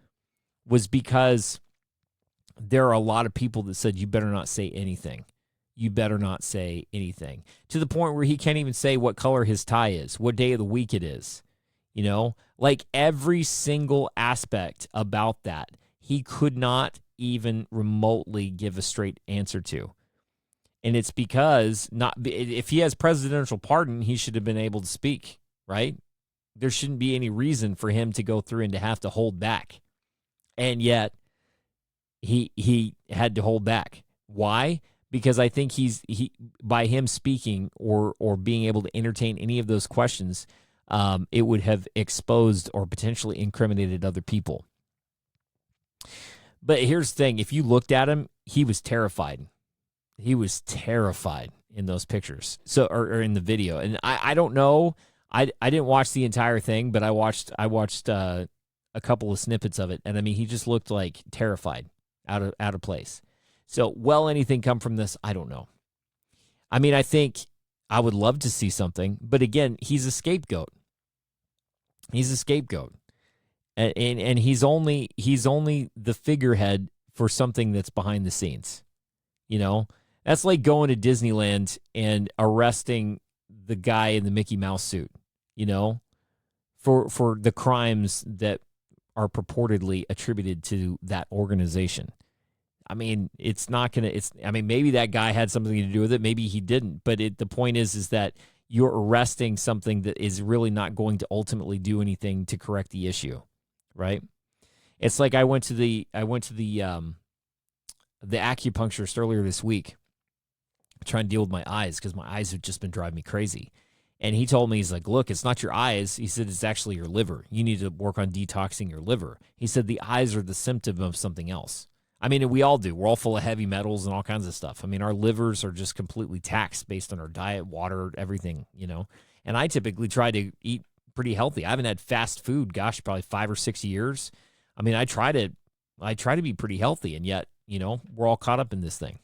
was because there are a lot of people that said, you better not say anything. You better not say anything. To the point where he can't even say what color his tie is, what day of the week it is. Like every single aspect about that, he could not even remotely give a straight answer to. And it's because if he has presidential pardon, he should have been able to speak, right? There shouldn't be any reason for him to go through and to have to hold back. And yet he had to hold back. Why? Because I think by him speaking or being able to entertain any of those questions, it would have exposed or potentially incriminated other people. But here's the thing. If you looked at him, he was terrified. He was terrified in those pictures. Or in the video. And I don't know. I didn't watch the entire thing, but I watched a couple of snippets of it. And I mean, he just looked like terrified, out of place. So will anything come from this? I don't know. I mean, I think I would love to see something, but again, he's a scapegoat. He's a scapegoat. And he's only the figurehead for something that's behind the scenes. That's like going to Disneyland and arresting the guy in the Mickey Mouse suit, for the crimes that are purportedly attributed to that organization. I mean, it's not going to, maybe that guy had something to do with it. Maybe he didn't. But the point is that you're arresting something that is really not going to ultimately do anything to correct the issue, right? It's like I went to the acupuncturist earlier this week, trying to deal with my eyes because my eyes have just been driving me crazy. And he told me, he's like, look, it's not your eyes. He said, it's actually your liver. You need to work on detoxing your liver. He said the eyes are the symptom of something else. I mean, we all do. We're all full of heavy metals and all kinds of stuff. I mean, our livers are just completely taxed based on our diet, water, everything, And I typically try to eat pretty healthy. I haven't had fast food, probably 5 or 6 years. I mean, I try to be pretty healthy, and yet, we're all caught up in this thing.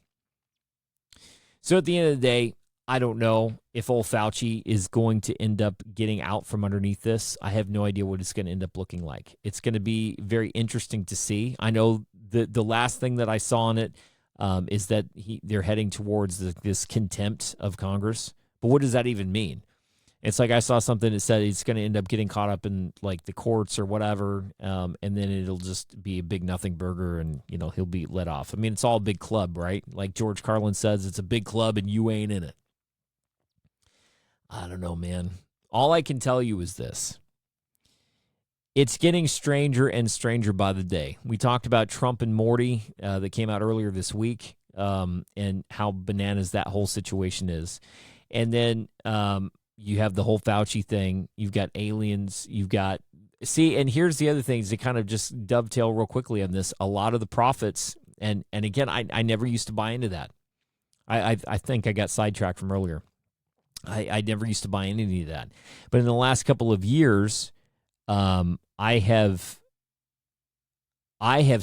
So at the end of the day, I don't know if old Fauci is going to end up getting out from underneath this. I have no idea what it's going to end up looking like. It's going to be very interesting to see. I know the last thing that I saw on it is that they're heading towards this contempt of Congress. But what does that even mean? It's like I saw something that said he's going to end up getting caught up in like the courts or whatever, and then it'll just be a big nothing burger, and he'll be let off. I mean, it's all a big club, right? Like George Carlin says, it's a big club and you ain't in it. I don't know, man. All I can tell you is this. It's getting stranger and stranger by the day. We talked about Trump and Morty that came out earlier this week, and how bananas that whole situation is. And then you have the whole Fauci thing. You've got aliens. And here's the other things that kind of just dovetail real quickly on this. A lot of the prophets, and again, I never used to buy into that. I think I got sidetracked from earlier. I never used to buy into any of that. But in the last couple of years, I have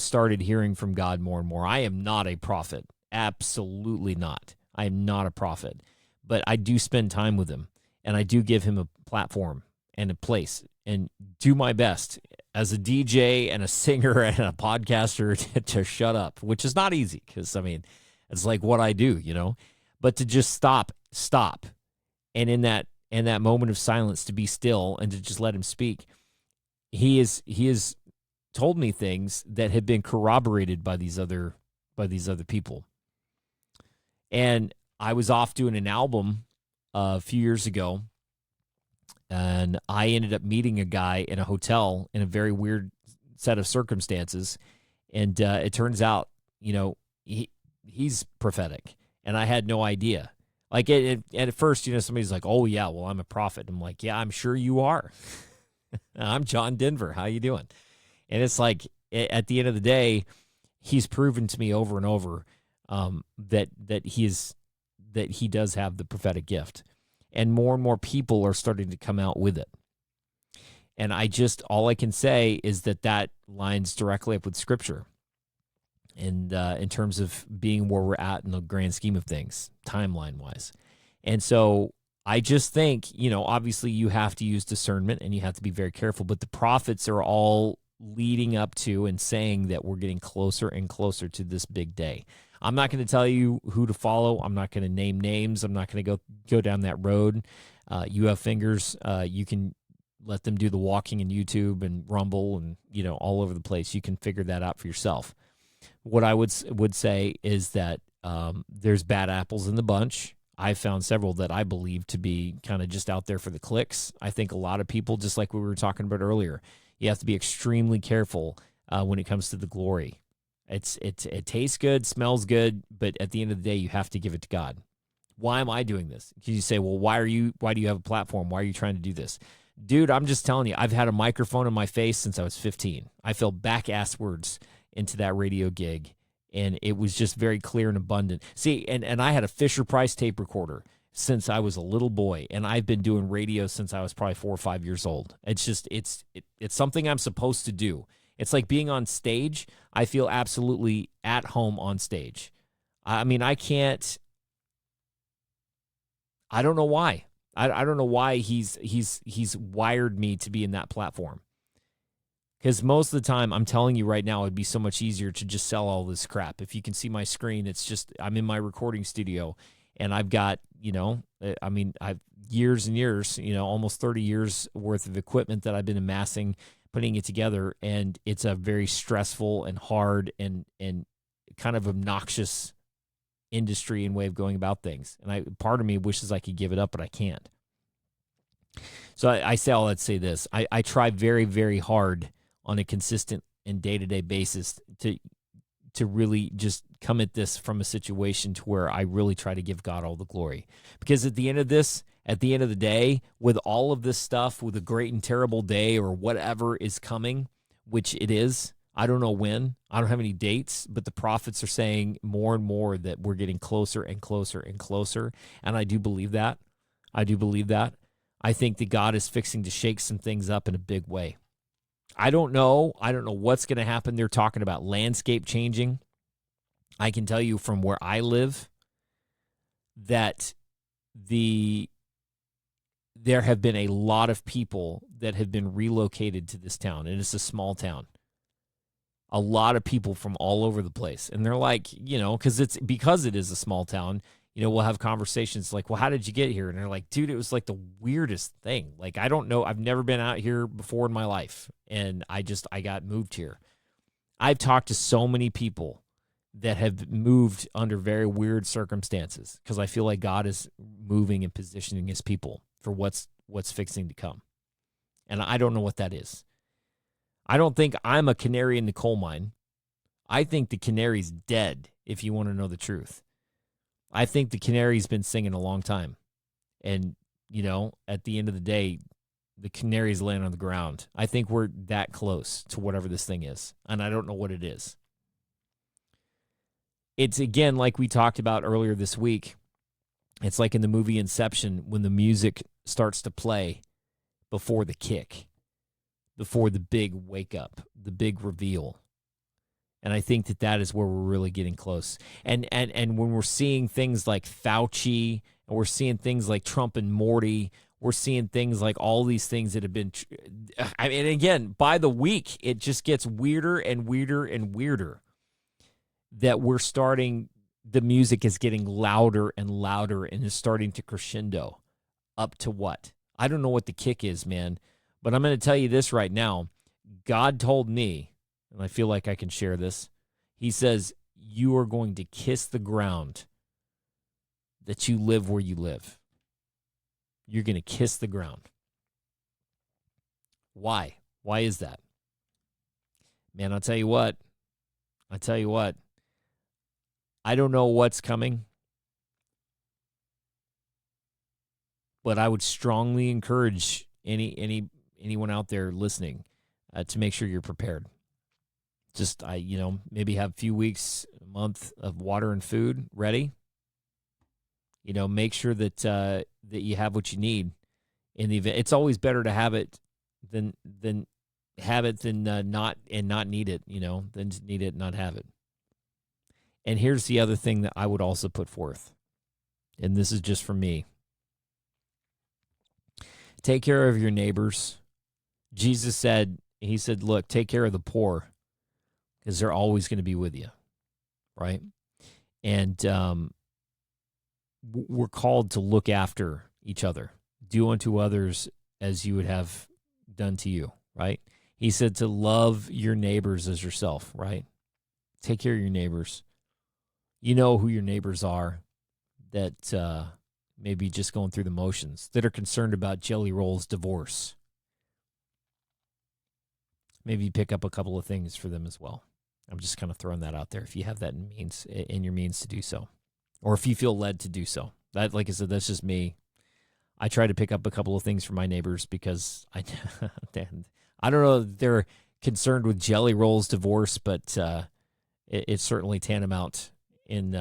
started hearing from God more and more. I am not a prophet. Absolutely not. I am not a prophet. But I do spend time with him, and I do give him a platform and a place and do my best as a DJ and a singer and a podcaster to shut up, which is not easy because, it's like what I do, But to just stop. And in that moment of silence, to be still and to just let him speak. He has told me things that have been corroborated by these other people. And I was off doing an album a few years ago, and I ended up meeting a guy in a hotel in a very weird set of circumstances. And it turns out, he's prophetic, and I had no idea. Like at first, somebody's like, "Oh yeah, well I'm a prophet." I'm like, "Yeah, I'm sure you are." I'm John Denver. How you doing? And it's like at the end of the day, he's proven to me over and over that he does have the prophetic gift, and more people are starting to come out with it. And all I can say is that lines directly up with Scripture, and in terms of being where we're at in the grand scheme of things, timeline wise. And so I just think, obviously you have to use discernment and you have to be very careful, but the prophets are all leading up to and saying that we're getting closer and closer to this big day. I'm not going to tell you who to follow. I'm not going to name names. I'm not going to go down that road. You have fingers. You can let them do the walking in YouTube and Rumble and, all over the place. You can figure that out for yourself. What I would say is that there's bad apples in the bunch. I found several that I believe to be kind of just out there for the clicks. I think a lot of people, just like we were talking about earlier, you have to be extremely careful when it comes to the glory. It tastes good, smells good, but at the end of the day, you have to give it to God. Why am I doing this? Because you say, well, why do you have a platform? Why are you trying to do this? Dude, I'm just telling you, I've had a microphone in my face since I was 15. I fell back-asswards into that radio gig, and it was just very clear and abundant. See, and I had a Fisher-Price tape recorder since I was a little boy, and I've been doing radio since I was probably 4 or 5 years old. It's just, it's something I'm supposed to do. It's like being on stage. I feel absolutely at home on stage. I mean, I don't know why. I don't know why he's wired me to be in that platform. Because most of the time, I'm telling you right now, it'd be so much easier to just sell all this crap. If you can see my screen, it's just, I'm in my recording studio, and I've got, I've years and years, almost 30 years worth of equipment that I've been amassing, putting it together, and it's a very stressful and hard and kind of obnoxious industry and way of going about things. And part of me wishes I could give it up, but I can't. So I say all that to say this. I try very, very hard on a consistent and day-to-day basis to really just come at this from a situation to where I really try to give God all the glory. Because at the end of the day, with all of this stuff, with a great and terrible day or whatever is coming, which it is, I don't know when, I don't have any dates, but the prophets are saying more and more that we're getting closer and closer and closer. And I do believe that. I think that God is fixing to shake some things up in a big way. I don't know what's going to happen. They're talking about landscape changing. I can tell you from where I live that there have been a lot of people that have been relocated to this town, and it's a small town. A lot of people from all over the place. And they're like, because it is a small town, we'll have conversations like, well, how did you get here? And they're like, dude, it was like the weirdest thing. Like, I don't know. I've never been out here before in my life. And I got moved here. I've talked to so many people that have moved under very weird circumstances because I feel like God is moving and positioning his people for what's fixing to come. And I don't know what that is. I don't think I'm a canary in the coal mine. I think the canary's dead, if you want to know the truth. I think the canary's been singing a long time. And, at the end of the day, the canary's laying on the ground. I think we're that close to whatever this thing is. And I don't know what it is. It's, again, like we talked about earlier this week. It's like in the movie Inception when the music starts to play before the kick, before the big wake up, the big reveal. And I think that is where we're really getting close. And when we're seeing things like Fauci, and we're seeing things like Trump and Morty, we're seeing things like all these things that have been, again, by the week, it just gets weirder and weirder and weirder that the music is getting louder and louder and is starting to crescendo up to what? I don't know what the kick is, man, but I'm going to tell you this right now. God told me, and I feel like I can share this. He says, you are going to kiss the ground that you live where you live. You're going to kiss the ground. Why? Why is that? Man, I'll tell you what. I don't know what's coming, but I would strongly encourage anyone out there listening to make sure you're prepared. Just maybe have a few weeks, a month of water and food ready. Make sure that that you have what you need in the event. It's always better to have it than not and not need it. Than to need it and not have it. And here's the other thing that I would also put forth, and this is just for me. Take care of your neighbors. Jesus said, look, take care of the poor because they're always going to be with you, right? And we're called to look after each other. Do unto others as you would have done to you, right? He said to love your neighbors as yourself, right? Take care of your neighbors. You know who your neighbors are that maybe just going through the motions, that are concerned about Jelly Roll's divorce. Maybe pick up a couple of things for them as well. I'm just kind of throwing that out there if you have that in your means to do so, or if you feel led to do so. That, like I said, that's just me. I try to pick up a couple of things for my neighbors because I don't know if they're concerned with Jelly Roll's divorce, but it's certainly tantamount in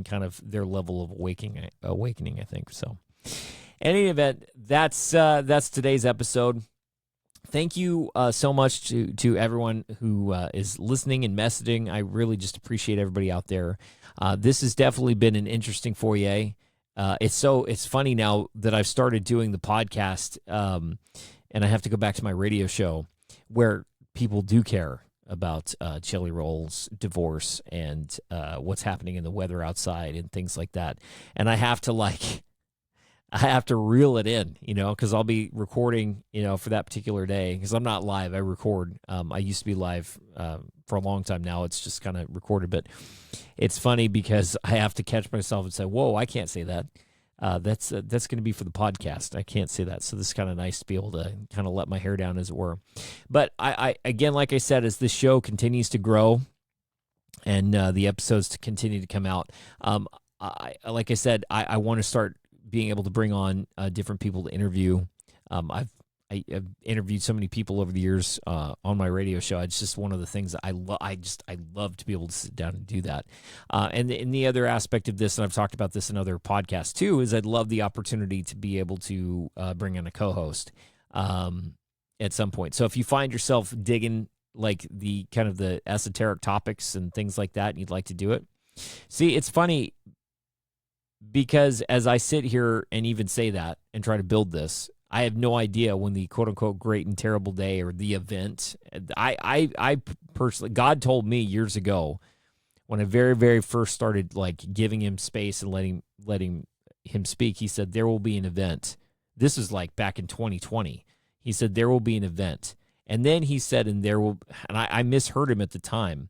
kind of their level of awakening, I think. So, in any event, that's today's episode. Thank you so much to everyone who is listening and messaging. I really just appreciate everybody out there. This has definitely been an interesting foyer. It's funny now that I've started doing the podcast, and I have to go back to my radio show where people do care about Jelly Roll's divorce and what's happening in the weather outside and things like that. And I have to reel it in, because I'll be recording, for that particular day, because I'm not live. I record. I used to be live for a long time. Now it's just kind of recorded, but it's funny because I have to catch myself and say, whoa, I can't say that. That's going to be for the podcast. I can't say that. So this is kind of nice to be able to kind of let my hair down, as it were. But I again, like I said, as this show continues to grow and the episodes to continue to come out, like I said, I want to start being able to bring on different people to interview. I've interviewed so many people over the years on my radio show. It's just one of the things that I love to be able to sit down and do that. And the other aspect of this, and I've talked about this in other podcasts too, is I'd love the opportunity to be able to bring in a co-host at some point. So if you find yourself digging like the kind of the esoteric topics and things like that, and you'd like to do it, see, it's funny because as I sit here and even say that and try to build this, I have no idea when the quote-unquote great and terrible day or the event. I personally, God told me years ago when I very, very first started like giving him space and letting him speak, he said, there will be an event. This is like back in 2020. He said, there will be an event. And then he said, and I misheard him at the time.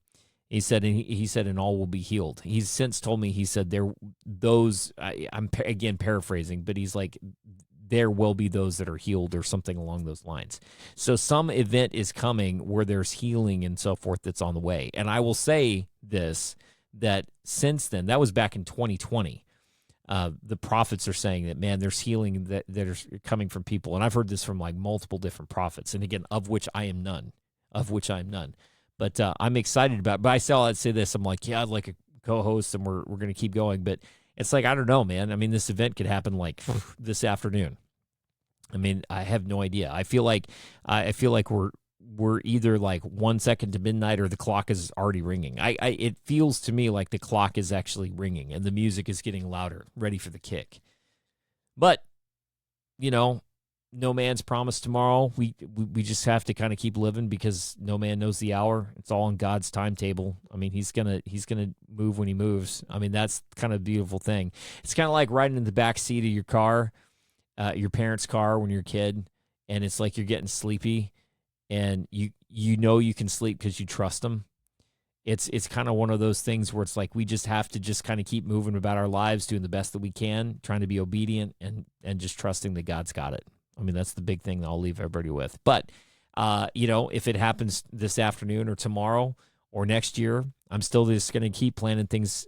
He said, and all will be healed. He's since told me, he said, I'm again paraphrasing, but he's like, there will be those that are healed or something along those lines. So some event is coming where there's healing and so forth that's on the way. And I will say this, that since then, that was back in 2020, the prophets are saying that, man, there's healing that are coming from people. And I've heard this from like multiple different prophets. And again, of which I am none. But I'm excited about it. But I say this, I'm like, yeah, I'd like a co-host and we're going to keep going. But it's like, I don't know, man. I mean, this event could happen like this afternoon. I mean, I have no idea. I feel like we're either like 1 second to midnight or the clock is already ringing. It feels to me like the clock is actually ringing and the music is getting louder, ready for the kick. But, no man's promised tomorrow. We just have to kind of keep living because no man knows the hour. It's all on God's timetable. I mean, he's gonna move when he moves. I mean, that's kind of a beautiful thing. It's kind of like riding in the back seat of your car, your parents' car when you're a kid, and it's like you're getting sleepy, and you know you can sleep because you trust them. It's kind of one of those things where it's like we just have to just kind of keep moving about our lives, doing the best that we can, trying to be obedient, and just trusting that God's got it. I mean, that's the big thing that I'll leave everybody with. But, if it happens this afternoon or tomorrow or next year, I'm still just going to keep planning things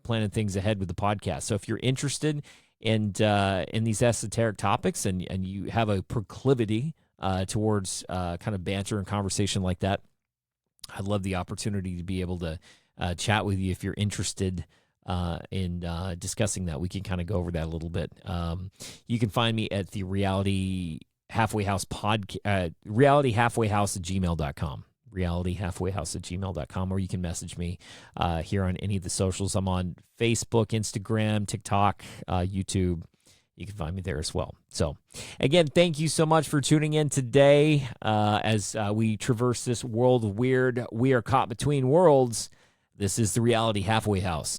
ahead with the podcast. So if you're interested in these esoteric topics and you have a proclivity towards kind of banter and conversation like that, I'd love the opportunity to be able to chat with you if you're interested in discussing that. We can kind of go over that a little bit. You can find me at the Reality Halfway House Reality Halfway House at gmail.com. realityhalfwayhouse@gmail.com, or you can message me here on any of the socials. I'm on Facebook, Instagram, TikTok, YouTube. You can find me there as well. So, again, thank you so much for tuning in today as we traverse this world of weird. We are caught between worlds. This is the Reality Halfway House.